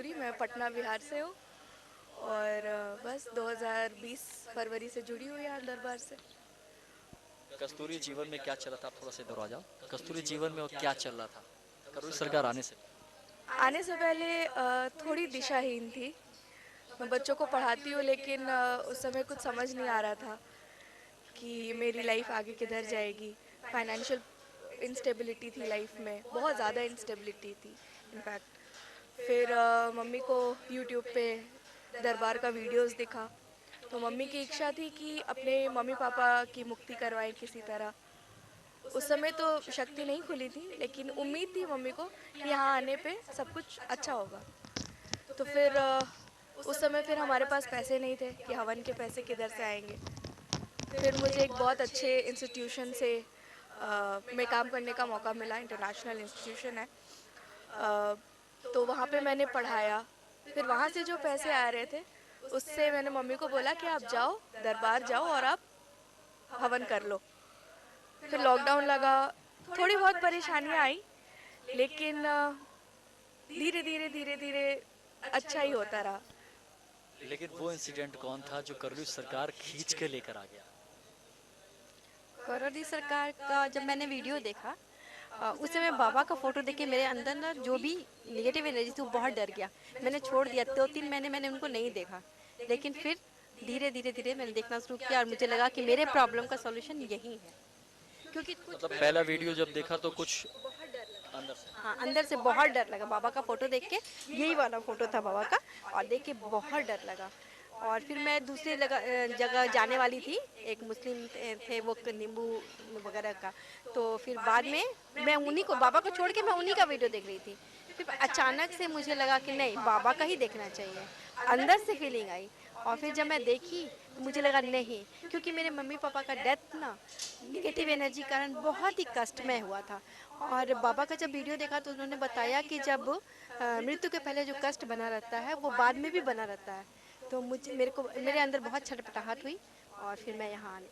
कस्तूरी, मैं पटना बिहार से हूँ और बस 2020 फरवरी से जुड़ी हुई यहाँ दरबार से। कस्तूरी जीवन में क्या चला था, आप थोड़ा सा दोहरा जाओ। कस्तूरी जीवन में वो क्या चल रहा था करोड़ सरकार आने से आने से पहले थोड़ी दिशाहीन थी। मैं बच्चों को पढ़ाती हूँ लेकिन उस समय कुछ समझ नहीं आ रहा था कि मेरी लाइफ आगे किधर जाएगी। फाइनेंशियल इंस्टेबिलिटी थी लाइफ में, बहुत ज़्यादा इंस्टेबिलिटी थी इनफैक्ट। फिर मम्मी को यूट्यूब पे दरबार का वीडियोस दिखा, तो मम्मी की इच्छा थी कि अपने मम्मी पापा की मुक्ति करवाएं किसी तरह। उस समय तो शक्ति नहीं खुली थी लेकिन उम्मीद थी मम्मी को कि यहाँ आने पे सब कुछ अच्छा होगा। तो फिर उस समय फिर हमारे पास पैसे नहीं थे कि हवन के पैसे किधर से आएंगे। फिर मुझे एक बहुत अच्छे इंस्टीट्यूशन से में काम करने का मौका मिला। इंटरनेशनल इंस्टीट्यूशन है, तो वहाँ पे मैंने पढ़ाया। फिर वहाँ से जो पैसे आ रहे थे उससे मैंने मम्मी को बोला कि आप जाओ दरबार जाओ और आप हवन कर लो। फिर लॉकडाउन लगा, थोड़ी बहुत परेशानियाँ आई लेकिन धीरे धीरे धीरे धीरे अच्छा ही होता रहा। लेकिन वो इंसिडेंट कौन था जो करोड़ सरकार खींच के लेकर आ गया? करोड़ी सरकार का जब मैंने वीडियो देखा, उस समय बाबा का फोटो देख के मेरे अंदर ना जो भी निगेटिव एनर्जी थी वो बहुत डर गया। मैंने छोड़ दिया, 2-3 महीने मैंने उनको नहीं देखा। लेकिन फिर धीरे धीरे धीरे मैंने देखना शुरू किया और मुझे लगा कि मेरे प्रॉब्लम का सॉल्यूशन यही है। क्योंकि कुछ मतलब पहला वीडियो जब देखा तो कुछ अंदर से हाँ, अंदर से बहुत डर लगा बाबा का फोटो देख के। यही वाला फोटो था बाबा का, और देख के बहुत डर लगा। और फिर मैं दूसरी जगह जाने वाली थी, एक मुस्लिम थे वो नींबू वगैरह का। तो फिर बाद में मैं उन्हीं को, बाबा को छोड़ के मैं उन्हीं का वीडियो देख रही थी। फिर अचानक से मुझे लगा कि नहीं, बाबा का ही देखना चाहिए। अंदर से फीलिंग आई। और फिर जब मैं देखी तो मुझे लगा नहीं, क्योंकि मेरे मम्मी पापा का डेथ ना निगेटिव एनर्जी कारण बहुत ही कष्टमय हुआ था। और बाबा का जब वीडियो देखा तो उन्होंने बताया कि जब मृत्यु के पहले जो कष्ट बना रहता है वो बाद में भी बना रहता है। तो मुझे मेरे अंदर बहुत छटपटाहट हुई और फिर मैं यहाँ आने।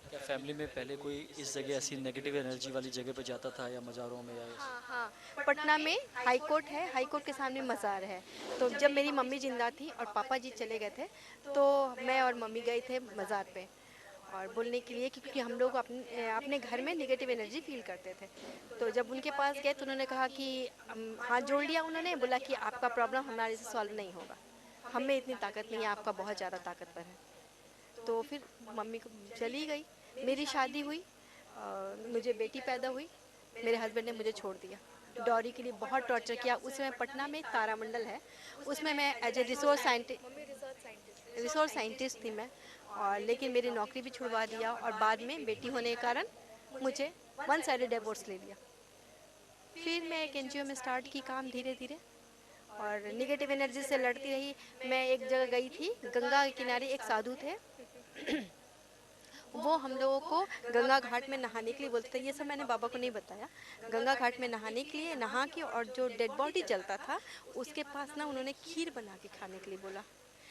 क्या फैमिली में पहले कोई इस जगह ऐसी नेगेटिव एनर्जी वाली जगह पे जाता था, या मज़ारों में, या हाँ हाँ, पटना में हाई कोर्ट है, हाई कोर्ट के सामने मज़ार है। तो जब मेरी मम्मी जिंदा थी और पापा जी चले गए थे, तो मैं और मम्मी गए थे मज़ार पे और बोलने के लिए, क्योंकि हम लोग अपने अपने घर में निगेटिव एनर्जी फील करते थे। तो जब उनके पास गए तो उन्होंने कहा कि हाथ जोड़ लिया, उन्होंने बोला कि आपका प्रॉब्लम हमारे से सॉल्व नहीं होगा, हम में इतनी ताकत नहीं है, आपका बहुत ज़्यादा ताकतवर है। तो फिर मम्मी को चली गई, मेरी शादी हुई, मुझे बेटी पैदा हुई, मेरे हस्बैंड ने मुझे छोड़ दिया। डॉरी के लिए बहुत टॉर्चर किया। उस समय पटना में तारामंडल है, उसमें मैं एज ए रिसोर्स साइंटिस्ट थी मैं। और लेकिन मेरी नौकरी भी छुड़वा दिया और बाद में बेटी होने के कारण मुझे वन साइडेड डिवोर्स ले लिया। फिर मैं एक एनजीओ में स्टार्ट की काम धीरे धीरे, और निगेटिव एनर्जी से लड़ती रही। मैं एक जगह गई थी, गंगा के किनारे एक साधु थे। वो हम लोगों को गंगा घाट में नहाने के लिए बोलते थे, ये सब मैंने बाबा को नहीं बताया। गंगा घाट में नहाने के लिए नहा के, और जो डेड बॉडी जलता था उसके पास ना उन्होंने खीर बना के खाने के लिए बोला।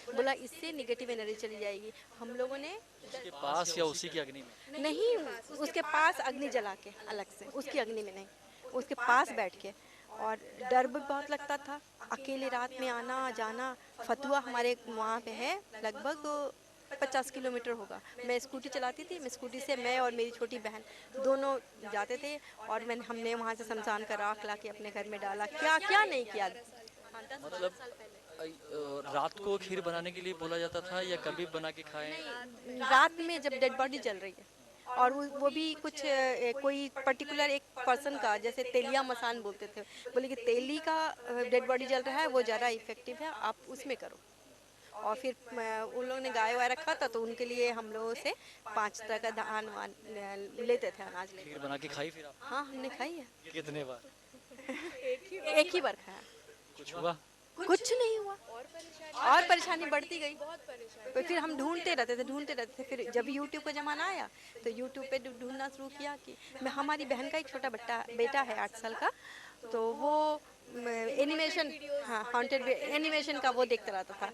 बोला इससे निगेटिव एनर्जी चली जाएगी। हम लोगों ने उसके पास या उसी की अग्नि में? नहीं, उसके पास अग्नि जला के अलग से, उसकी अग्नि में नहीं, उसके पास बैठ के। और डर भी बहुत लगता था, अकेले रात में आना जाना। फतुआ हमारे वहाँ पे है, लगभग 50 किलोमीटर होगा। मैं स्कूटी चलाती थी, मैं स्कूटी से मैं और मेरी छोटी बहन दोनों जाते थे। और हमने वहाँ से शमशान का राख ला के अपने घर में डाला, क्या क्या नहीं किया। हाँ, 10-12 मतलब साल पहले। रात को खीर बनाने के लिए बोला जाता था, या कभी बना के खाएं? नहीं, रात में जब डेड बॉडी जल रही है, और वो भी कुछ कोई पर्टिकुलर एक पर्सन का, जैसे तेलिया मसान बोलते थे, बोले कि तेली का डेड बॉडी जल रहा है, वो ज़्यादा इफेक्टिव है, आप उसमें करो। और फिर उन लोगों ने गाय वाय रखा था, तो उनके लिए हम लोगों से 5 तरह का धान वान लेते थे, अनाज लेते खीर थे। बना के खाई फिर आप? हाँ, हमने खाई है। कितने बार? एक ही बार खाया। कुछ हुआ? कुछ नहीं हुआ, और परेशानी बढ़ती गई। तो फिर हम ढूंढते रहते थे। फिर जब यूट्यूब का ज़माना आया तो यूट्यूब पे ढूंढना शुरू किया कि मैं, हमारी बहन का एक छोटा बेटा है 8 साल का, तो वो एनिमेशन, हाँ, हॉन्टेड एनिमेशन का वो देखता रहता था।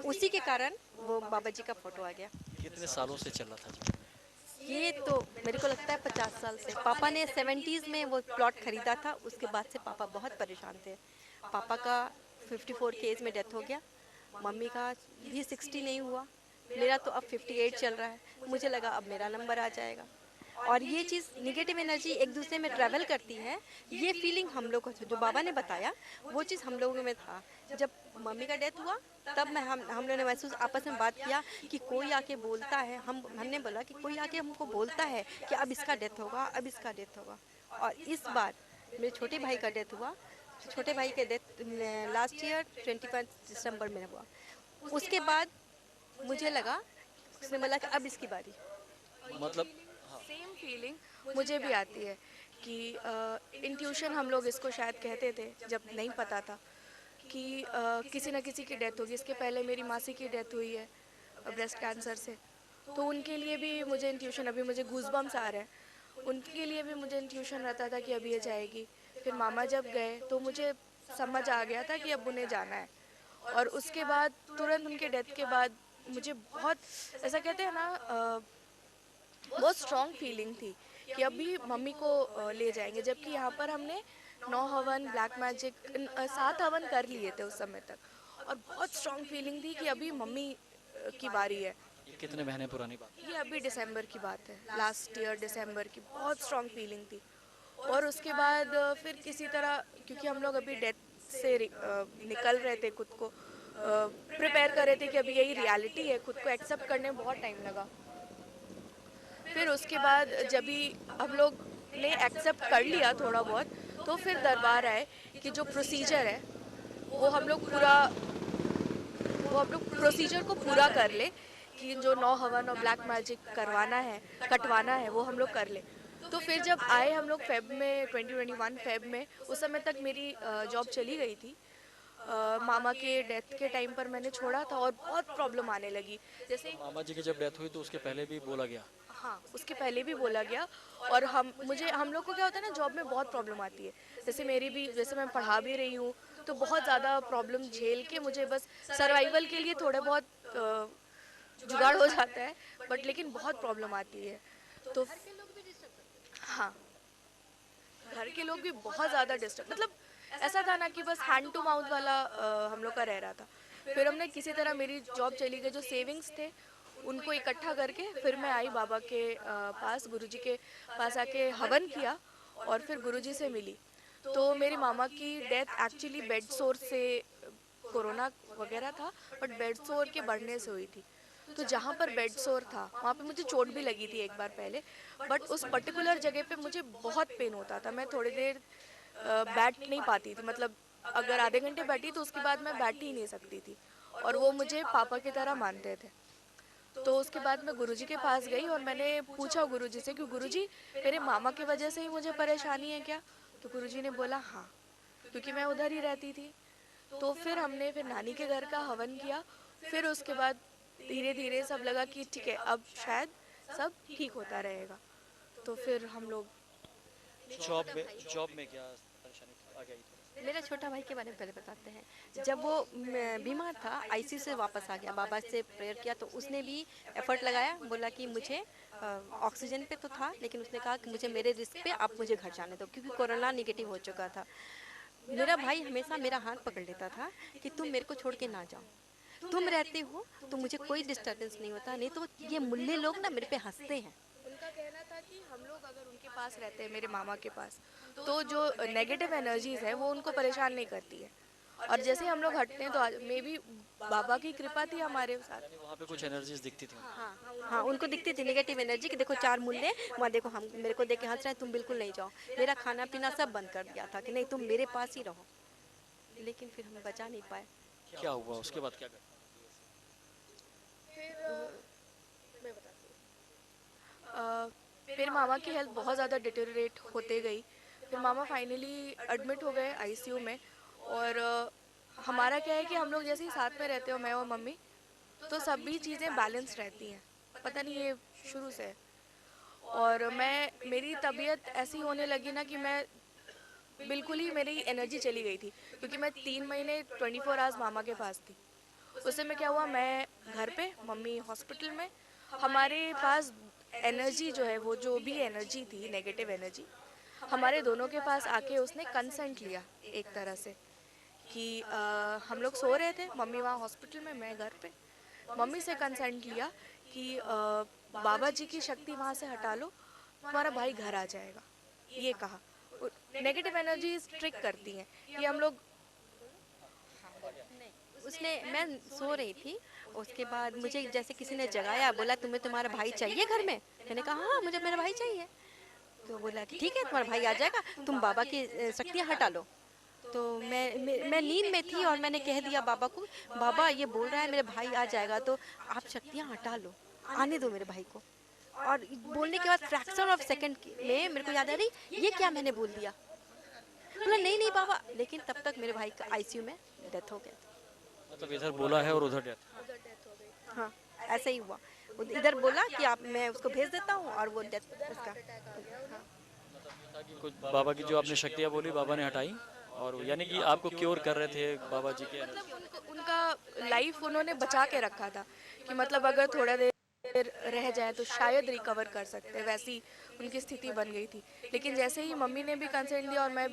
उसी के कारण वो बाबा जी का फोटो आ गया। कितने सालों से चल रहा था जी? ये तो मेरे को लगता है 50 साल से। पापा ने 70s में वो प्लॉट खरीदा था, उसके बाद से पापा बहुत परेशान थे। पापा का 54 के एज में डेथ हो गया। मम्मी का भी 60 नहीं हुआ, मेरा तो अब 58 चल रहा है। मुझे लगा अब मेरा नंबर आ जाएगा। और ये चीज़ निगेटिव एनर्जी एक दूसरे में ट्रैवल करती है, ये फीलिंग हम लोग को जो बाबा ने बताया वो चीज़ हम लोगों में था। जब मम्मी का डेथ हुआ तब मैं हम लोगों ने महसूस आपस में बात किया कि कोई आके बोलता है, हमने बोला कि कोई आके हमको बोलता है कि अब इसका डेथ होगा, अब इसका डेथ होगा। और इस बार मेरे छोटे भाई का डेथ हुआ। छोटे भाई के डेथ लास्ट ईयर 21 दिसंबर में हुआ। उसके बाद मुझे लगा, उसने बोला कि अब इसकी बारी। मतलब हाँ, सेम फीलिंग मुझे भी आती है कि इंट्यूशन हम लोग इसको शायद कहते थे जब नहीं पता था कि किसी न किसी की डेथ होगी। इसके पहले मेरी मासी की डेथ हुई है ब्रेस्ट कैंसर से, तो उनके लिए भी मुझे इंट्यूशन, अभी मुझे गूज़बम्स आ रहे हैं, उनके लिए भी मुझे इंट्यूशन रहता था कि अभी ये जाएगी। फिर मामा जब गए तो मुझे समझ आ गया था कि अब उन्हें जाना है। और उसके बाद तुरंत उनके डेथ के बाद मुझे बहुत, ऐसा कहते हैं ना, बहुत स्ट्रॉन्ग फीलिंग थी कि अभी मम्मी को ले जाएंगे। जबकि यहाँ पर हमने 9 हवन, ब्लैक मैजिक, 7 हवन कर लिए थे उस समय तक, और बहुत स्ट्रॉन्ग फीलिंग थी कि अभी मम्मी की बारी है। ये कितने महीने पुरानी बात ये अभी दिसंबर की बात है, लास्ट ईयर दिसंबर की, बहुत स्ट्रॉन्ग फीलिंग थी। और उसके बाद फिर किसी तरह, क्योंकि हम लोग अभी डेथ से निकल रहे थे, खुद को प्रिपेयर कर रहे थे कि अभी यही रियलिटी है, खुद को एक्सेप्ट करने में बहुत टाइम लगा। फिर उसके बाद जब भी हम लोग ने एक्सेप्ट कर लिया थोड़ा बहुत, तो फिर दरबार आए कि जो प्रोसीजर है वो हम लोग पूरा, वो हम लोग प्रोसीजर को पूरा कर ले, कि जो 9 हवन और ब्लैक मैजिक करवाना है, कटवाना है, वो हम लोग कर ले। तो फिर जब आए हम लोग फेब में, 2021 फेब में, उस समय तक मेरी जॉब चली गई थी। मामा के डेथ के टाइम पर मैंने छोड़ा था और बहुत प्रॉब्लम आने लगी। जैसे, मामा जी की जब डेथ हुई तो उसके पहले भी बोला गया। हाँ, उसके पहले भी बोला गया। और हम लोग को क्या होता है ना, जॉब में बहुत प्रॉब्लम आती है। जैसे मेरी भी, जैसे मैं पढ़ा भी रही हूँ, तो बहुत ज़्यादा प्रॉब्लम झेल के मुझे बस सर्वाइवल के लिए थोड़े बहुत जुगाड़ हो जाता है, बट लेकिन बहुत प्रॉब्लम आती है। तो हाँ, घर के लोग भी बहुत ज़्यादा डिस्टर्ब, मतलब ऐसा था ना कि बस हैंड टू माउथ वाला हम लोग का रह रहा था। फिर हमने किसी तरह, मेरी जॉब चली गई, जो सेविंग्स थे उनको इकट्ठा करके फिर मैं आई बाबा के पास, गुरुजी के पास आके हवन किया और फिर गुरुजी से मिली। तो मेरी मामा की डेथ एक्चुअली बेड सोर से, कोरोना वगैरह था, बट बेड सोर के बढ़ने से हुई थी। तो जहाँ पर बेड सोर था वहाँ पे मुझे चोट भी लगी थी एक बार पहले, बट उस पर्टिकुलर जगह पे मुझे बहुत पेन होता था। मैं थोड़ी देर बैठ नहीं पाती थी, मतलब अगर आधे घंटे बैठी तो उसके बाद मैं बैठ ही नहीं सकती थी। और वो मुझे पापा की तरह मानते थे। तो उसके बाद मैं गुरुजी के पास गई और मैंने पूछा गुरुजी से कि गुरुजी, मेरे मामा की वजह से ही मुझे परेशानी है क्या? तो गुरुजी ने बोला हाँ, क्योंकि मैं उधर ही रहती थी। तो फिर हमने फिर नानी के घर का हवन किया। फिर उसके बाद धीरे धीरे सब लगा कि ठीक है, अब शायद सब ठीक होता रहेगा। तो फिर हम लोग, जॉब में क्या परेशानी आ गई थोड़ा सा? मेरा छोटा भाई के बारे में पहले बताते हैं। जब वो बीमार था, आईसीयू से वापस आ गया, बाबा से प्रेयर किया तो उसने भी एफर्ट लगाया, बोला कि मुझे ऑक्सीजन पे तो था, लेकिन उसने कहा कि मुझे मेरे रिस्क पे आप मुझे घर जाने दो, क्योंकि कोरोना निगेटिव हो चुका था। मेरा भाई हमेशा मेरा हाथ पकड़ लेता था कि तुम मेरे को छोड़ के ना जाओ, तुम रहते हो तो मुझे कोई डिस्टर्बेंस नहीं होता, नहीं तो ये मुल्ले लोग ना मेरे पे हंसते हैं। उनका कहना था कि हम लोग अगर उनके पास रहते हैं, मेरे मामा के पास, तो जो नेगेटिव एनर्जीज है वो उनको परेशान नहीं करती है। और जैसे हम लोग हटते हैं तो मे बी बाबा की कृपा थी हमारे साथ। यानी वहाँ पे कुछ एनर्जीज दिखती थी उनको। हाँ, हाँ, उनको दिखती थी नेगेटिव एनर्जी कि देखो चार मुल्ले वहाँ, देखो हम मेरे को देख के हंस रहे हैं, तुम बिल्कुल नहीं जाओ। मेरा खाना पीना सब बंद कर दिया था कि नहीं तुम मेरे पास ही रहो, लेकिन फिर हम बचा नहीं पाए। क्या हुआ उसके बाद, क्या घटना घटी ऐसी? फिर मैं बताती हूँ। फिर मामा की हेल्थ बहुत ज़्यादा डिटेरियोरेट होते गई। फिर मामा फाइनली एडमिट हो गए आईसीयू में। और हमारा क्या है कि हम लोग जैसे ही साथ में रहते हो, मैं और मम्मी, तो सभी चीज़ें बैलेंस रहती हैं, पता नहीं ये शुरू से है। और मेरी तबीयत ऐसी होने लगी ना कि मैं बिल्कुल ही, मेरी एनर्जी चली गई थी, क्योंकि मैं 3 महीने 24 आवर्स मामा के पास थी। उस समय क्या हुआ, मैं घर पे, मम्मी हॉस्पिटल में, हमारे पास एनर्जी जो है, वो जो भी एनर्जी थी, नेगेटिव एनर्जी, हमारे दोनों के पास आके उसने कंसेंट लिया एक तरह से कि हम लोग सो रहे थे, मम्मी वहाँ हॉस्पिटल में, मैं घर पे। मम्मी से कंसेंट लिया कि बाबा जी की शक्ति वहाँ से हटा लो, तुम्हारा भाई घर आ जाएगा, ये कहा। नेगेटिव एनर्जी ट्रिक करती हैं कि हम लोग। उसने मैं सो रही थी, उसके बाद मुझे जैसे किसी ने जगाया, बोला तुम्हें तुम्हारा भाई चाहिए घर में। मैंने कहा हाँ मुझे मेरा भाई चाहिए। तो बोला कि ठीक है तुम्हारा भाई आ जाएगा, तुम बाबा की शक्तियाँ हटा लो। तो मैं नींद में थी और मैंने कह दिया बाबा को, बाबा ये बोल रहा है मेरे भाई आ जाएगा, तो आप शक्तियाँ हटा लो, आने दो मेरे भाई को। और बोलने के बाद फ्रैक्शन ऑफ सेकंड में मेरे को याद आ रही ये क्या मैंने बोल दिया। बोला नहीं नहीं बाबा, लेकिन तब तक मेरे भाई का आईसीयू में डेथ हो गया था। मतलब इधर बोला है और उधर डेथ। हाँ ऐसे ही हुआ। इधर बोला कि आप मैं उसको भेज देता हूँ और वो डेथ उसका। हाँ। ताकि कुछ बाबा की जो आपने शक्तियाँ बोली बाबा ने हटाई, और यानी कि आपको क्योर कर रहे थे बाबा जी के। मतलब उनका लाइफ उन्होंने बचा के रखा था कि मतलब अगर थोड़ा देर रह जाए तो शायद रिकवर कर सकते, वैसी उनकी स्थिति बन गई थी। लेकिन जैसे ही मम्मी ने भी कंसेंट दिया और मैं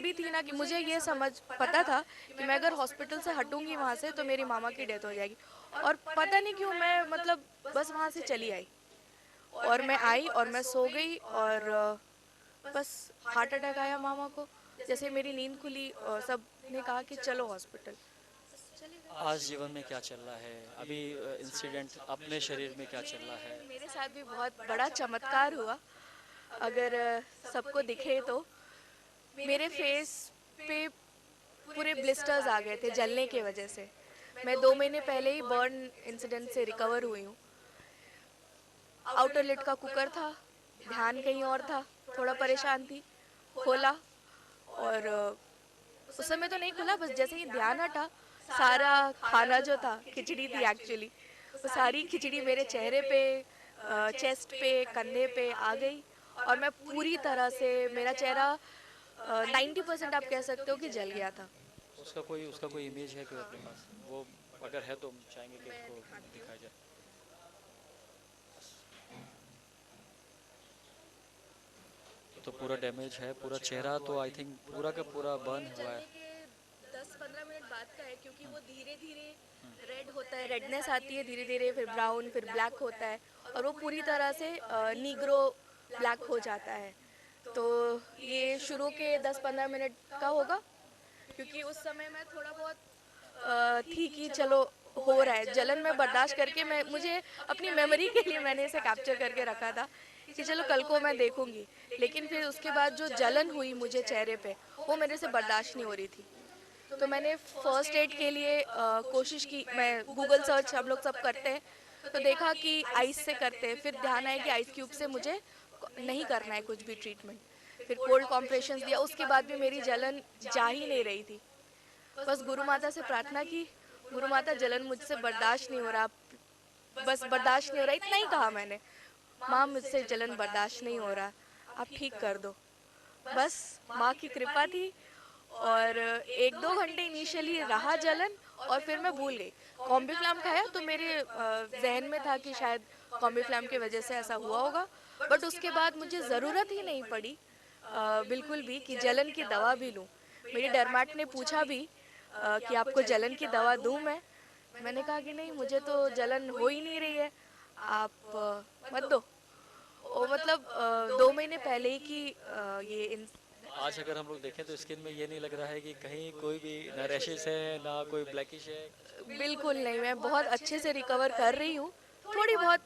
भी थी ना, कि मुझे ये समझ पता था कि मैं अगर हॉस्पिटल से हटूंगी वहाँ से तो मेरी मामा की डेथ हो जाएगी। और पता नहीं क्यों मैं मतलब बस वहाँ से चली आई, और मैं आई और मैं सो गई, और बस हार्ट अटैक आया मामा को। जैसे मेरी नींद खुली सब ने कहा कि चलो हॉस्पिटल। आज जीवन में क्या चल रहा है अभी, इंसिडेंट अपने शरीर में क्या चल रहा है? मेरे साथ भी बहुत बड़ा चमत्कार हुआ, अगर सबको दिखे तो। मेरे फेस पे पूरे ब्लिस्टर्स आ गए थे जलने की वजह से। मैं 2 महीने पहले ही बर्न इंसिडेंट से रिकवर हुई हूँ। आउटर लिट का कुकर था, ध्यान कहीं और था, थोड़ा परेशान थी, खोला, और उस समय तो नहीं खुला, बस जैसे ही ध्यान हटा, सारा खाना जो था, खिचड़ी थी एक्चुअली, वो सारी खिचड़ी मेरे चेहरे पे, चेस्ट पे, कंधे पे आ गई। और मैं पूरी तरह से, मेरा चेहरा 90% आप कह सकते हो कि जल गया था। उसका कोई इमेज है कोई अपने पास? वो अगर है तो हम चाहेंगे कि उसको दिखाया जाए। तो पूरा डैमेज है पूरा चेहरा, तो आई थिंक पूरा का पूरा बर्न हुआ है। चलने के 10-15 मिनट बाद का है, क्योंकि वो धीरे धीरे रेड होता है, रेडनेस आती है धीरे धीरे, फिर ब्राउन, फिर ब्लैक होता है, और वो पूरी तरह से नीग्रो ब्लैक हो जाता है। तो ये शुरू के 10-15 मिनट का होगा, क्योंकि उस समय मैं थोड़ा बहुत थी कि चलो हो रहा है, जलन में बर्दाश्त करके, मैं मुझे अपनी मेमोरी के लिए मैंने इसे कैप्चर करके रखा था कि चलो कल को मैं देखूंगी। लेकिन फिर उसके बाद जो जलन हुई मुझे चेहरे पे, वो मेरे से बर्दाश्त नहीं हो रही थी। तो मैंने फर्स्ट एड के लिए कोशिश की, मैं गूगल सर्च हम लोग सब करते हैं, तो देखा कि आइस से करते हैं, फिर ध्यान आया कि आइस क्यूब से मुझे नहीं करना है कुछ भी ट्रीटमेंट। फिर कोल्ड कॉम्प्रेशंस दिया, उसके बाद भी मेरी जलन जा ही नहीं रही थी। बस गुरु माता से प्रार्थना की, गुरु माता जलन मुझसे बर्दाश्त नहीं हो रहा, बस बर्दाश्त नहीं हो रहा, इतना ही कहा मैंने। माँ मुझसे जलन बर्दाश्त नहीं हो रहा, आप ठीक कर दो। बस माँ की कृपा थी, और 1-2 घंटे इनिशियली रहा जलन, और फिर मैं भूल गई। कॉम्बीफ्लैम खाया तो मेरे जहन में था कि शायद कॉम्बीफ्लैम की वजह से ऐसा हुआ होगा, बट उसके बाद मुझे ज़रूरत ही नहीं पड़ी बिल्कुल भी कि जलन की दवा भी लूँ। मेरी डर्मेट ने पूछा भी कि आपको जलन की दवा दूँ मैं? मैंने कहा कि नहीं, मुझे तो जलन हो ही नहीं रही है, आप मत दो। और मतलब 2 महीने पहले ही की ये आज अगर हम लोग देखें तो स्किन में ये नहीं लग रहा है कि कहीं कोई भी ना रैशेस है ना कोई ब्लैकिश है। बिल्कुल नहीं, मैं बहुत अच्छे से रिकवर कर रही हूँ। थोड़ी बहुत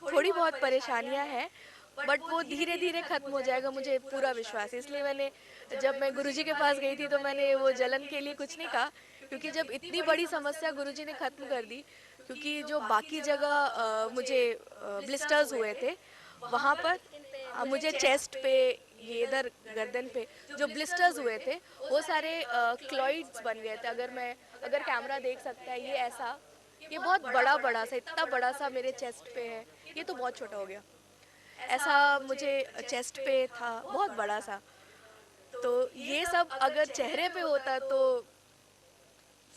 थोड़ी बहुत परेशानियाँ हैं, बट वो धीरे धीरे ख़त्म हो जाएगा, मुझे पूरा विश्वास है। इसलिए मैंने, जब मैं गुरुजी के पास गई थी तो मैंने वो जलन के लिए कुछ नहीं कहा, क्योंकि जब इतनी बड़ी समस्या गुरुजी ने ख़त्म कर दी, क्योंकि जो बाकी जगह मुझे ब्लिस्टर्स हुए थे, वहाँ पर मुझे चेस्ट पे, ये इधर गर्दन पे जो ब्लिस्टर्स हुए थे, वो सारे क्लॉइड्स बन गए थे। अगर कैमरा देख सकता है, ये ऐसा, ये बहुत बड़ा बड़ा सा, इतना बड़ा सा मेरे चेस्ट पे है, ये तो बहुत छोटा हो गया, ऐसा मुझे चेस्ट पे था बहुत बड़ा सा। तो ये सब अगर चेहरे पे होता तो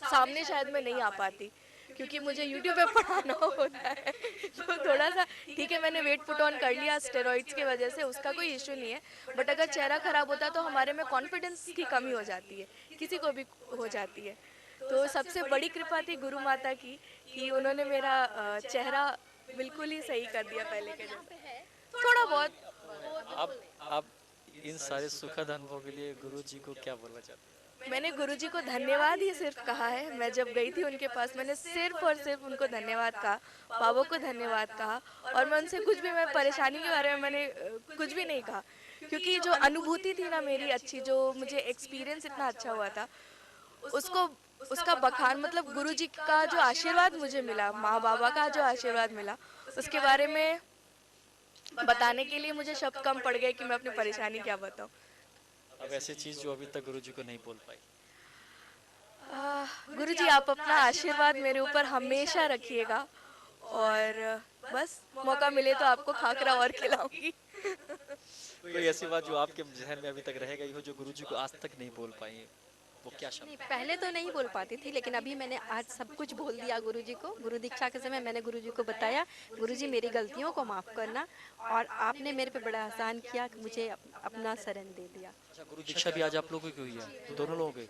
सामने शायद मैं नहीं आ पाती, क्योंकि मुझे यूट्यूब पे पढ़ाना होता है। तो थोड़ा सा ठीक है, मैंने वेट पुट ऑन कर लिया स्टेरॉइड्स की वजह से, उसका कोई इशू नहीं है। बट अगर चेहरा खराब होता है तो हमारे में कॉन्फिडेंस की कमी हो जाती है, किसी को भी हो जाती है। तो सबसे बड़ी कृपा थी गुरु माता की कि उन्होंने मेरा चेहरा बिल्कुल ही सही कर दिया पहले के जैसा, थोड़ा बहुत। आप इन सारे सुखद अनुभव के लिए गुरु जी को क्या बोलना चाहते हैं? मैंने गुरुजी को धन्यवाद ही सिर्फ कहा है। मैं जब गई थी उनके पास, मैंने सिर्फ और सिर्फ उनको धन्यवाद कहा, बाबा को धन्यवाद कहा। और मैं उनसे कुछ भी, मैं परेशानी के बारे में मैंने कुछ भी नहीं कहा, क्योंकि जो अनुभूति थी ना मेरी अच्छी, जो मुझे एक्सपीरियंस इतना अच्छा हुआ था, उसको उसका बखान, मतलब गुरुजी का जो आशीर्वाद मुझे मिला, माँ बाबा का जो आशीर्वाद मिला, उसके बारे में बताने के लिए मुझे शब्द कम पड़ गए कि मैं अपनी परेशानी क्या बताऊँ। अब ऐसी चीज जो अभी तक गुरु जी को नहीं बोल पाई। गुरुजी, आप अपना आशीर्वाद मेरे ऊपर हमेशा रखिएगा, और बस मौका मिले तो आपको खाकरा और खिलाऊंगी। कोई ऐसी बात जो आपके जहन में अभी तक रह गई हो जो गुरु जी को आज तक नहीं बोल पाई है, वो क्या नहीं, शब्द है? पहले तो नहीं बोल पाती थी, लेकिन अभी मैंने आज सब कुछ बोल दिया गुरुजी को। गुरु दीक्षा के समय मैंने गुरुजी को बताया, गुरुजी मेरी गलतियों को माफ़ करना, और आपने मेरे पे बड़ा आसान किया कि मुझे अपना शरण दे दिया। अच्छा, गुरु दीक्षा भी आज आप लोगों की हुई है, दोनों लोगों की?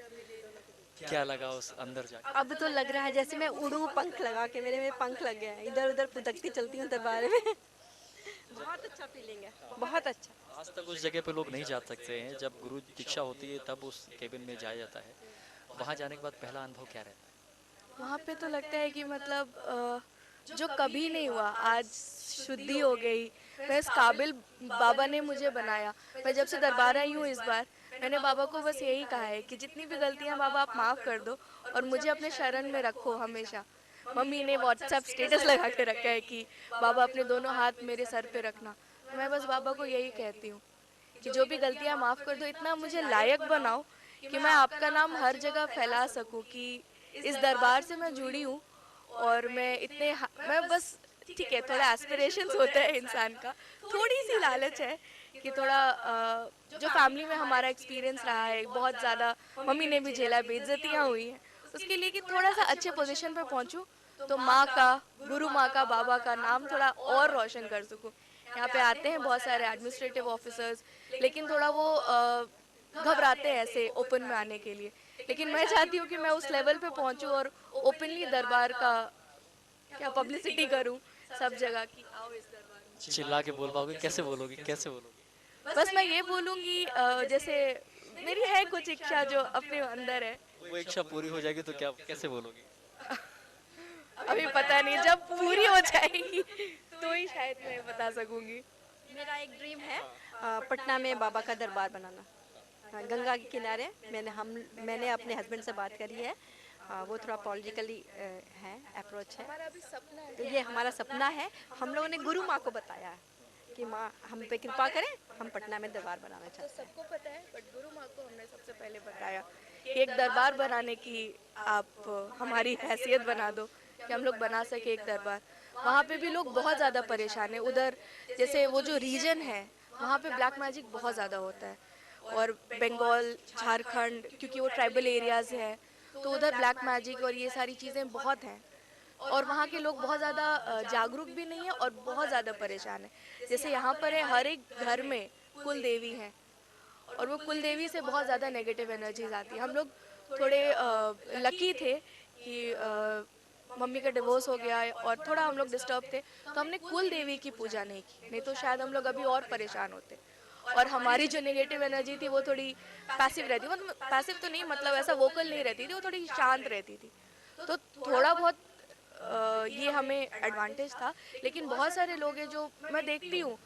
क्या लगा उस अंदर जाके? अब तो लग रहा है जैसे मैं उड़ूं पंख लगा के, मेरे में पंख लग गया है, इधर उधर फुदकती चलती हूँ दरबार में। बहुत अच्छा फीलिंग है, बहुत अच्छा। आज तक उस जगह पे लोग नहीं जा सकते हैं, जब गुरु दीक्षा होती है तब उस केबिन में जाया जाता है। वहाँ जाने के बाद पहला अनुभव क्या रहता है? वहाँ पे तो लगता है कि मतलब जो कभी नहीं हुआ, आज शुद्धि हो गई। मैं इस काबिल बाबा ने मुझे बनाया। मैं जब से दरबार आई हूँ इस बार, मैंने बाबा को बस यही कहा है कि जितनी भी गलतियाँ बाबा आप माफ़ कर दो, और मुझे अपने शरण में रखो हमेशा। मम्मी ने व्हाट्सएप स्टेटस लगा के रखा है कि बाबा अपने दोनों हाथ मेरे सर पे रखना। मैं बस बाबा को यही कहती हूँ कि जो भी गलतियाँ माफ़ कर दो, इतना मुझे लायक बनाओ कि मैं आपका नाम हर जगह फैला सकूं, कि इस दरबार से मैं जुड़ी हूँ। और मैं मैं बस, ठीक है, थोड़ा एस्पिरेशंस होता है इंसान का, थोड़ी सी लालच है कि थोड़ा जो फैमिली में हमारा एक्सपीरियंस रहा है बहुत ज़्यादा, मम्मी ने भी झेला, बेइज्जतियाँ हुई हैं, उसके लिए कि थोड़ा सा अच्छे पोजीशन पे पहुँचूँ, तो माँ का, गुरु माँ का, बाबा का नाम थोड़ा और रोशन कर सकूँ। यहाँ पे आते हैं बहुत सारे एडमिनिस्ट्रेटिव ऑफिसर्स, लेकिन थोड़ा वो घबराते हैं ऐसे ओपन में आने के लिए। लेकिन मैं चाहती हूँ कि मैं उस लेवल पे पहुँचूँ और ओपनली दरबार का क्या पब्लिसिटी करूँ सब जगह की, आओ इस दरबार में। चिल्ला के बोल पाओगे? कैसे बोलोगी, कैसे बोलोगी? बस मैं ये बोलूँगी, जैसे मेरी है कुछ इच्छा जो अपने अंदर है। वो इच्छा पूरी हो जाएगी तो क्या, कैसे बोलोगी? अभी पता नहीं, जब पूरी हो जाएगी तो ही शायद मैं बता सकूँगी। मेरा एक ड्रीम है पटना में बाबा का दरबार बनाना। गंगा के किनारे मैंने अपने हस्बैंड से बात करी है। वो थोड़ा पॉलिटिकली है, अप्रोच है। हमारा भी सपना तो है। ये हमारा सपना है। हम लोगों ने गुरु माँ को बताया है कि माँ हम पे कृपा करें, हम पटना में दरबार बनाना तो चाहते हैं। सबको पता है, बट गुरु माँ को हमने सबसे पहले बताया कि एक दरबार बनाने की आप हमारी हैसियत बना दो कि हम लोग बना सके एक दरबार। वहाँ पे भी लोग बहुत ज़्यादा परेशान हैं उधर, जैसे वो जो रीजन है वहाँ पे ब्लैक मैजिक बहुत ज़्यादा होता है। और बंगाल, झारखंड, क्योंकि वो ट्राइबल एरियाज़ हैं, तो उधर ब्लैक मैजिक और ये सारी चीज़ें बहुत हैं। और वहाँ के लोग बहुत ज़्यादा जागरूक भी नहीं है और बहुत ज़्यादा परेशान है। जैसे यहाँ पर है, हर एक घर में कुल देवी हैं, और वो कुल देवी से बहुत ज़्यादा नेगेटिव एनर्जीज आती है। हम लोग थोड़े लकी थे कि मम्मी का डिवोर्स हो गया है और थोड़ा हम लोग डिस्टर्ब थे, तो हमने कुल देवी की पूजा नहीं की, नहीं तो शायद हम लोग अभी और परेशान होते। और हमारी जो नेगेटिव एनर्जी थी वो थोड़ी पैसिव रहती, मतलब पैसिव तो नहीं, मतलब ऐसा वोकल नहीं रहती थी, वो थोड़ी शांत रहती थी। तो थोड़ा बहुत ये हमें एडवांटेज था। लेकिन बहुत सारे लोग हैं जो मैं देखती हूँ,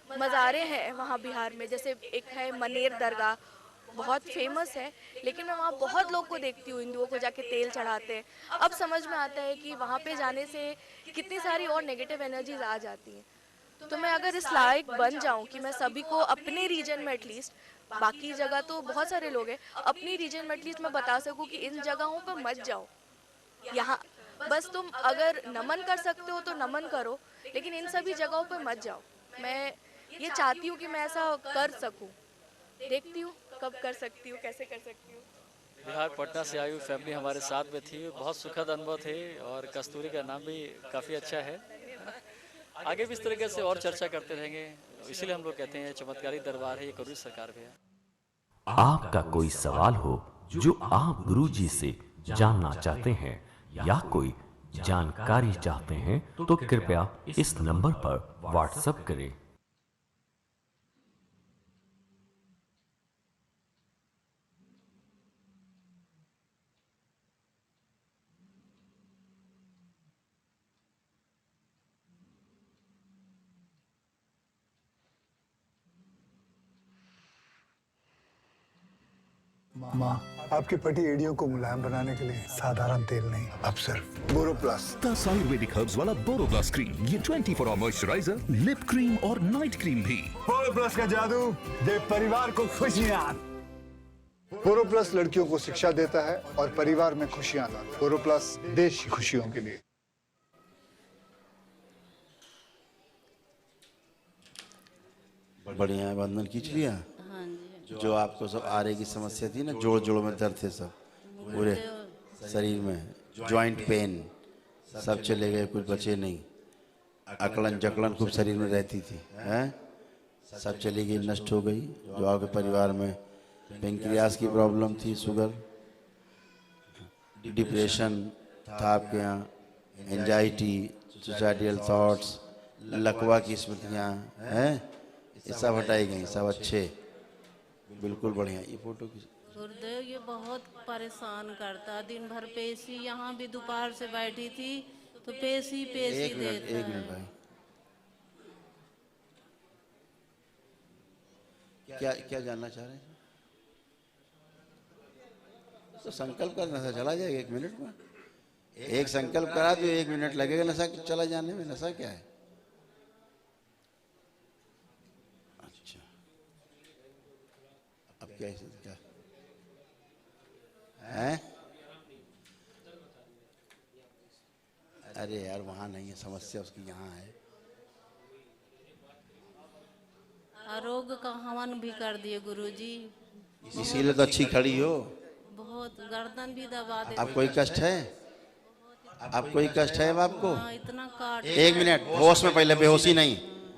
मज़ारे हैं वहाँ बिहार में, जैसे एक है मनेर दरगाह, बहुत फेमस है। लेकिन मैं वहाँ बहुत लोग को देखती हूँ, हिंदुओं को जाके तेल चढ़ाते हैं। अब समझ में आता है कि वहाँ पे जाने से कितनी सारी और नेगेटिव एनर्जीज आ जाती हैं। तो मैं अगर इस लायक बन जाऊं कि मैं सभी को अपने रीजन में एटलीस्ट, बाकी जगह तो बहुत सारे लोग हैं, अपनी रीजन में एटलीस्ट मैं बता सकूं कि इन जगहों पर मत जाओ, यहाँ बस तुम अगर नमन कर सकते हो तो नमन करो, लेकिन इन सभी जगहों पर मत जाओ। मैं ये चाहती हूँ कि मैं ऐसा कर सकूं। देखती हूँ कब कर सकती हूँ, कैसे कर सकती हूँ। बिहार पटना से आई हुई फैमिली हमारे साथ में थी, बहुत सुखद अनुभव थे और कस्तूरी का नाम भी काफ़ी अच्छा है। आगे भी इस तरीके से और चर्चा करते रहेंगे, इसीलिए हम लोग कहते हैं चमत्कारी दरबार है ये करूरी सरकार भी है। आपका कोई सवाल हो जो आप गुरुजी से जानना चाहते हैं या कोई जानकारी चाहते हैं तो कृपया इस नंबर पर व्हाट्सएप करें। माँ, आपकी फटी एड़ियों को मुलायम बनाने के लिए साधारण तेल नहीं, अब सिर्फ बोरोप्लस। 10 आयुर्वेदिक हर्ब्स वाला बोरोप्लस क्रीम, ये 24 आवर मॉइस्चराइजर, लिप क्रीम और नाइट क्रीम भी। बोरोप्लस का जादू दे परिवार को खुशियाँ। बोरोप्लस लड़कियों को शिक्षा देता है और परिवार में खुशियाँ लाता है। बोरोप्लस देश की खुशियों के लिए। बढ़िया है, बंधन खींच लिया। जो आपको सब आरे की समस्या थी ना, जोड़ जोड़ में दर्द थे, सब पूरे शरीर में, जॉइंट पेन सब चले गए, कुछ बचे नहीं। अकड़न जकड़न खूब शरीर में रहती थी, हैं सब चली गई, नष्ट हो गई। जो आपके परिवार में पेंक्रियास की प्रॉब्लम थी, शुगर, डिप्रेशन था आपके यहाँ, एंजाइटी, सुसाइडल थॉट्स, लकवा की स्मृतियाँ हैं, ये सब हटाई गई, सब अच्छे, बिल्कुल बढ़िया। ये फोटो की गुरुदेव ये बहुत परेशान करता, दिन भर पेशी, यहाँ भी दोपहर से बैठी थी तो पेशी पेशी एक देता मिनट है। भाई, क्या क्या जानना चाह रहे हैं? तो संकल्प करना था, चला जाएगा 1 मिनट में। एक संकल्प करा दो, 1 मिनट लगेगा, नशा चला जाने में। नशा क्या है? अच्छा, अब क्या क्या है? अरे यार वहाँ नहीं है समस्या, उसकी यहाँ है। आरोग्य का हवन भी कर दिए गुरुजी। इसीलिए तो अच्छी खड़ी हो। बहुत गर्दन भी दबा देते। आप कोई कष्ट है? आप कोई कष्ट है अब आपको? हाँ, इतना काट। 1 मिनट, होश में पहले, बेहोशी नहीं,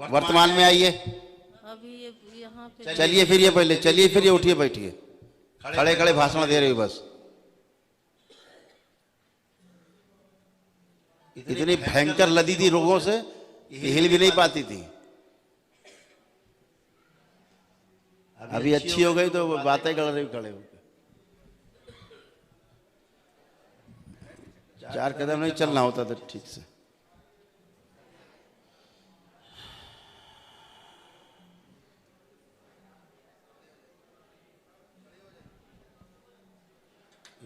वर्तमान में आइए। अभी ये यहाँ पे चलिए फिर ये पहले, चलिए फिर ये उठिए बैठिए। खड़े खड़े भाषण दे रही हो बस। इतनी भयंकर लदी थी रोगों से, हिल भी नहीं पाती थी। अभी अच्छी हो गई तो बातें कर रही, खड़े होकर। 4 कदम नहीं चलना होता था ठीक से।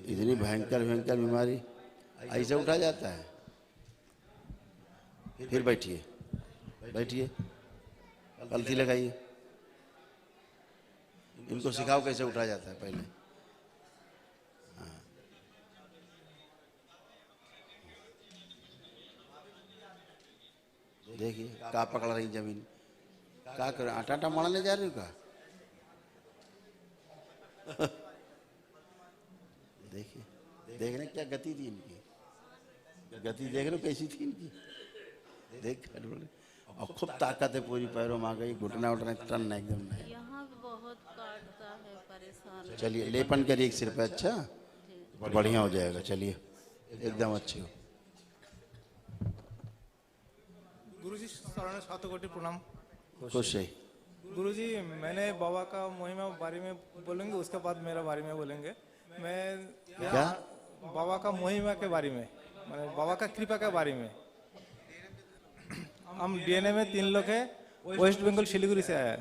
इतनी भयंकर भयंकर बीमारी, ऐसे उठा जाता है? फिर बैठिए, बैठिए, पलथी लगाइए। इनको सिखाओ कैसे उठा जाता है पहले। हाँ। देखिए का पकड़ रही जमीन, का कर आटा आटा मड़ाने जा रही हो का? देखिए, देख रहे क्या गति थी इनकी, गति देख रहे हो कैसी थी इनकी, देख और खूब ताकत है पूरी, पैरों में आ गई, घुटना उठना टन एकदम नहीं। यहाँ भी बहुत काटता है, परेशान। चलिए लेपन करिए एक सिर पे, अच्छा तो बढ़िया हो जाएगा। चलिए एकदम अच्छे हो। गुरुजी शरण शतकोटि प्रणाम। खुश है। गुरुजी मैंने बाबा का महिमा बारे में बोलेंगे, उसके बाद मेरा बारे में बोलेंगे। मैं क्या? बाबा का महिमा के बारे में, माने बाबा का कृपा के बारे में। हम डीएनए में 3 लोग हैं, वेस्ट बंगाल सिलीगुड़ी से आया है।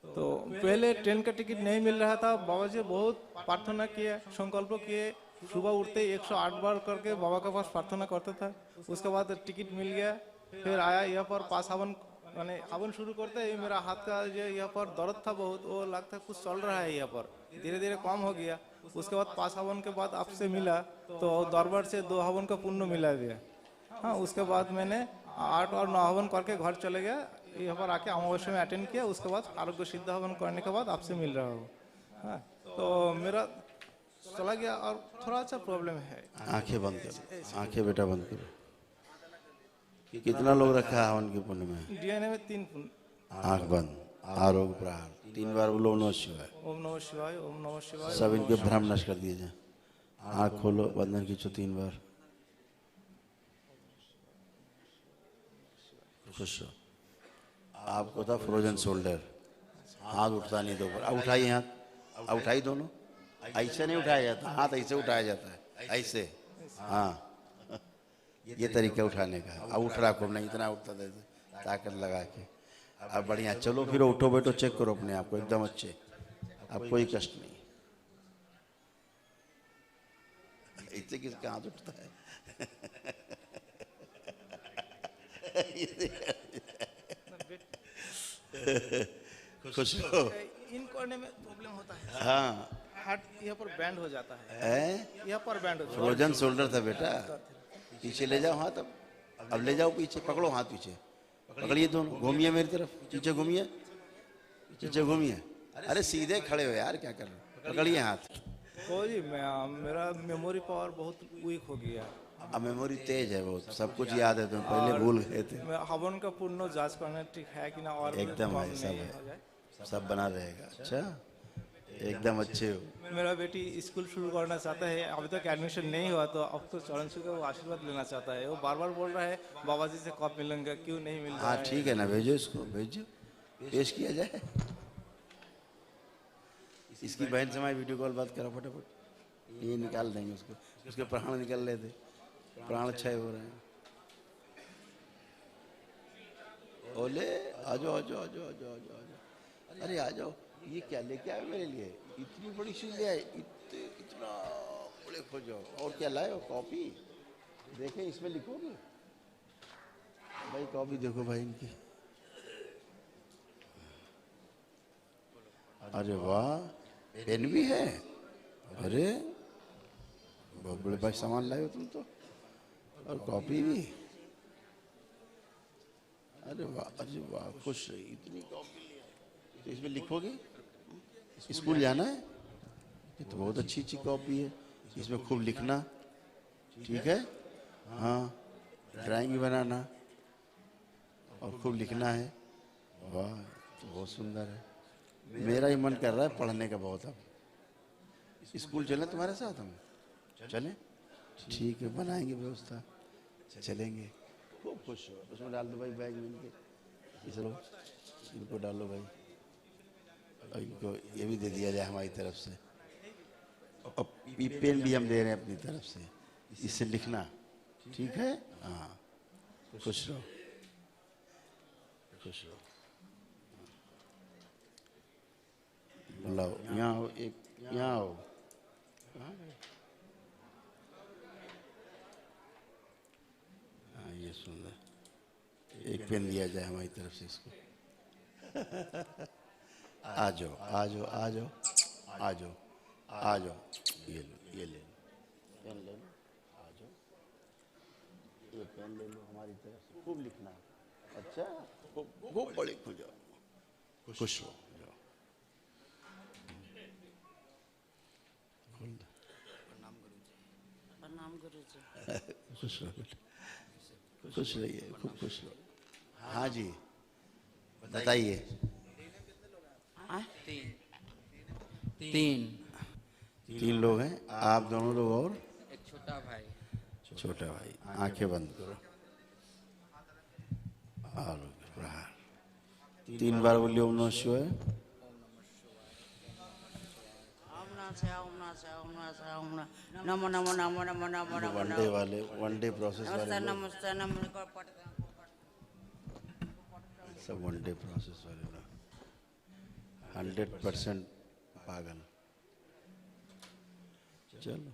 तो पहले ट्रेन का टिकट नहीं मिल रहा था, बाबा जी बहुत प्रार्थना किए, संकल्प किए, सुबह उठते 108 बार करके बाबा के पास प्रार्थना करता था। उसके बाद टिकट मिल गया, फिर आया यहाँ पर पास हवन, मैंने हवन शुरू करते ही मेरा हाथ का जो यहाँ पर दर्द था बहुत, वो लगता है कुछ चल रहा है यहाँ पर, धीरे धीरे कम हो गया। उसके बाद पास हवन के बाद आपसे मिला तो दरबार से 2 हवन का पुण्य मिला दिया। हाँ, उसके बाद मैंने 8 और 9 हवन करके घर चले गया, यहाँ पर आके अमावस्या में अटेंड किया। उसके बाद आरोग्य सिद्ध हवन करने के बाद आपसे मिल रहा हूँ। हाँ, तो मेरा चला गया और थोड़ा सा प्रॉब्लम है। आंखें बंद करो, आंखें बेटा बंद करो। कितना लोग रखा है हवन के पुण्य में? डीएनए में 3 आंख बंद, आरोग्य प्रहार 3 बार बोलो नमः शिवाय। ओम नमः शिवाय, ओम नमः शिवाय। सब इनके भ्रम नष्ट कर दिए जाए। आंख खोलो, बंधन खींचो 3 बार। खुश हो। आपको था फ्रोजन शोल्डर, हाथ उठता नहीं दो बार। अब उठाइए हाथ, अब उठाइए दोनों। ऐसे नहीं उठाया जाता, हाथ ऐसे उठाया जाता है, ऐसे। हाँ, ये तरीका उठाने का। अब उठ रहा, नहीं इतना उठता था, ताकत लगा के। अब बढ़िया, चलो फिर उठो बैठो, चेक करो अपने आप को, एकदम अच्छे। अब कोई कष्ट नहीं। इससे किसका हाथ उठता है? खुश हो। इन कोने में प्रॉब्लम होता है। हाँ, हार्ट यहाँ पर बैंड हो जाता है, यहाँ पर बैंड हो जाता है। फ्रोजन शोल्डर था बेटा। पीछे ले जाओ हाथ। अब ले जाओ पीछे, पकड़ो हाथ पीछे, पकड़िए दोनों, घूमिए मेरी तरफ, पीछे घूमिए, पीछे घूमिए। अरे सीधे खड़े हो यार, क्या कर रहे हो? पकड़िए हाथ। तो जी मेरा मेमोरी पावर बहुत वीक हो गया। अब मेमोरी तेज है, बहुत सब कुछ याद है, तुम पहले भूल गए थे। मैं हवन का पुण्य जांच करना ठीक है कि ना, और एकदम कम है, सब नहीं है। हो जाए। सब बना रहेगा। अच्छा, एकदम अच्छे हो। मेरा बेटी स्कूल शुरू करना चाहता है, अभी तक एडमिशन नहीं हुआ, तो अब तो चरण छू के वो आशीर्वाद लेना चाहता है। वो बार बार बोल रहा है बाबा जी से कब मिलेंगे, क्यों नहीं मिल रहा हाँ है। ठीक है ना, भेजो इसको, भेजो, पेश किया जाए। इसकी बहन से मैं वीडियो कॉल बात करा फटाफट, ये निकाल देंगे उसको, उसके प्राण निकल रहे थे, प्राण क्षय हो रहे हैं। ओले आ जाओ, आ जाओ, आ जाओ, आ जाओ, आ जाओ, आ जाओ। अरे आ जाओ, ये क्या लेके आए मेरे लिए? इतनी बड़ी चीज ले आए, इतना बड़े खोजो। और क्या लाए हो? कॉपी देखें, इसमें लिखोगे भाई? कॉपी देखो भाई इनकी। अरे वाह, पेन भी है। अरे बहुत बड़े भाई सामान लाए हो तुम तो, और कॉपी भी। अरे वाह, अरे वाह, खुश रही, इतनी कॉपी तो इसमें लिखोगे? स्कूल जाना है? ये तो बहुत अच्छी अच्छी कॉपी है, इसमें खूब लिखना, ठीक है? हाँ, ड्राइंग भी बनाना और खूब लिखना है। वाह, तो बहुत सुंदर है। मेरा ही मन कर रहा है पढ़ने का बहुत। अब स्कूल चलें तुम्हारे साथ? हम चलें? ठीक है, बनाएंगे व्यवस्था, चलेंगे। खूब खुश हो। उसमें डाल दो भाई बैग में इनके, चलो इनको डालो भाई, और इनको ये भी दे दिया जाए हमारी तरफ से। और पेन भी हम दे रहे हैं अपनी तरफ से, इससे लिखना, ठीक है? हाँ, खुश रहो, खुश रहो। बुलाओ, यहाँ आओ, एक यहाँ आओ। हाँ, ये सुंदर, एक पेन दिया जाए हमारी तरफ से इसको। आ जाओ, आ जाओ, आ जाओ, आ जाओ, आ जाओ। ये लो, ये ले लो, पेन ले लो, आ जाओ। ये पेन ले लो हमारी तरफ से, खूब लिखना। अच्छा, खूब बड़े हो जाओ, खुश हो जाओ। प्रणाम गुरुजी। खुश रहो बेटा, खुश रहिए, खूब खुश रहो। हाँ जी, बताइए। तीन लोग हैं, आप दोनों लोग और एक छोटा भाई। छोटा भाई। आंखें बंद करो, आरोग्य प्रहार 3 बार बोलिए ओम नमः शिवाय। नमो नमो नमो नमो नमो नमो। वनडे वाले, वनडे प्रोसेस वाले लोग, नमस्ते नमो। सब वनडे प्रोसेस वाले लोग 100% पागल। चलो,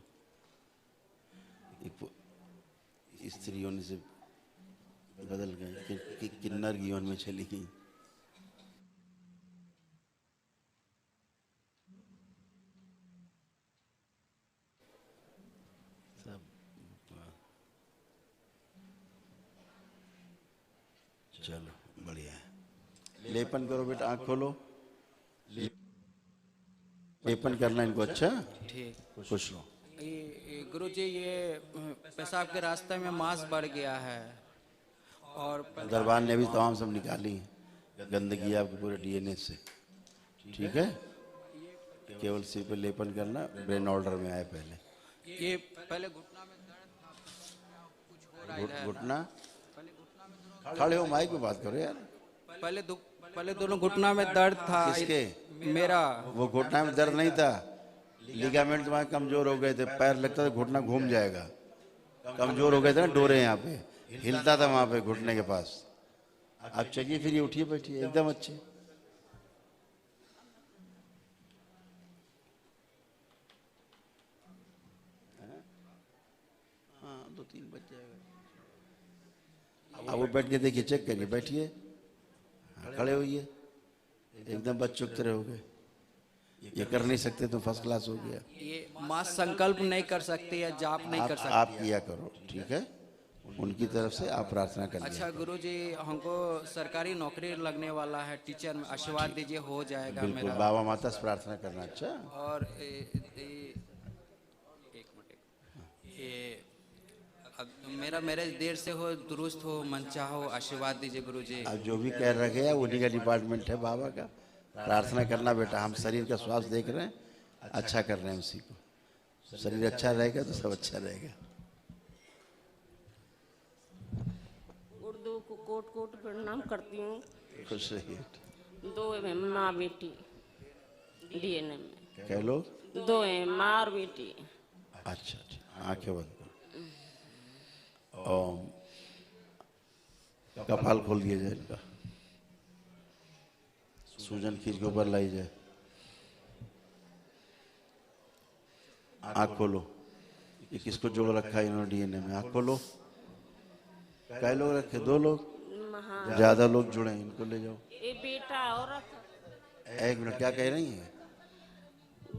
स्त्री होने से बदल गए, किन्नर जीवन में चली गई। सब चलो बढ़िया है। लेपन करो बेटा, आँख खोलो, लेपन करना इनको। अच्छा, ठीक। खुश रहो। गुरु जी, ये पेशाब के रास्ते में मांस बढ़ गया है और दरबार ने भी तमाम सब निकाली गंदगी आपके पूरे डीएनए से। ठीक है, केवल सिर पे लेपन करना, ब्रेन ऑर्डर में आए पहले। ये पहले घुटना में दर्द था, कुछ हो रहा है। घुटना खड़े हो, माइक में बात करो यार। पहले दोनों घुटना में दर्द था। किसके? मेरा। वो घुटना में दर्द नहीं था, लिगामेंट तुम्हारे कमजोर हो गए थे, पैर लगता था घुटना घूम जाएगा, कमजोर हो गए थे ना, डोरे यहाँ पे हिलता था वहां पे घुटने के पास। आप चलिए फिर उठिए बैठिए एकदम अच्छे। हाँ 2-3 बज जाएगा। अब वो बैठ के देखिए, चेक करिए, बैठिए, खड़े होइए, एकदम बच्चों की तरह हो गए। ये कर नहीं सकते तो फर्स्ट क्लास हो गया। ये मां संकल्प नहीं कर सकते या जाप नहीं कर सकते। आप किया करो, ठीक है, उनकी तरफ से आप प्रार्थना कर। अच्छा गुरु जी, हमको सरकारी नौकरी लगने वाला है, टीचर में आशीर्वाद दीजिए, हो जाएगा बिल्कुल, मेरा। बाबा माता से प्रार्थना करना। अच्छा, और एक मिनट, ये अब मेरा मैरिज देर से हो, दुरुस्त हो, मनचाहो, आशीर्वाद दीजिए गुरु जी। अब जो भी कह रखे हैं उन्हीं का डिपार्टमेंट है बाबा का। प्रार्थना करना बेटा, हम शरीर का स्वास्थ्य देख रहे हैं, अच्छा कर रहे हैं उसी को। शरीर अच्छा रहेगा तो सब अच्छा रहेगा। उर्दू को कोट कोट प्रणाम करती हूँ। खुश रहिए। 2 है माँ बेटी डीएनए में। कह लो। 2 है माँ और बेटी। अच्छा, आंखें बंद करो। ओम। कपाल खोल दिया जाए इनका, सूजन खींच के ऊपर लाई जाए। आँख खोलो। ये किसको जोड़ रखा है इन्होंने डीएनए में? आँख खोलो। कई लोग रखे? 2 लोग, ज्यादा लोग जुड़े हैं, इनको ले जाओ। ये बेटा और 1 मिनट, क्या कह रही हैं?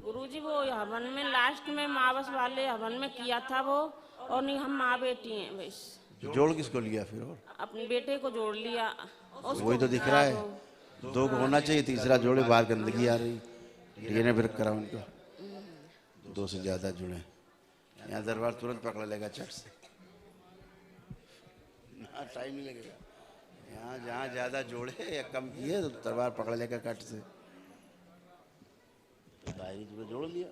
गुरुजी वो हवन में लास्ट में मावस वाले हवन में किया था वो, और नहीं हम माँ बेटी हैं बस। जोड़ किसको लिया फिर? और अपने बेटे को जोड़ लिया। वही तो दिख रहा है, 2 को होना चाहिए, तीसरा जोड़े, बाहर गंदगी आ रही, डीएनए फिर कराओ उनका। 2 से ज्यादा जुड़े, यहाँ दरबार तुरंत पकड़ लेगा चट से, टाइम नहीं लगेगा। यहाँ जहाँ ज्यादा जोड़े या कम किए तो दरबार पकड़ लेगा कट से। तो दायरी जोड़ लिया।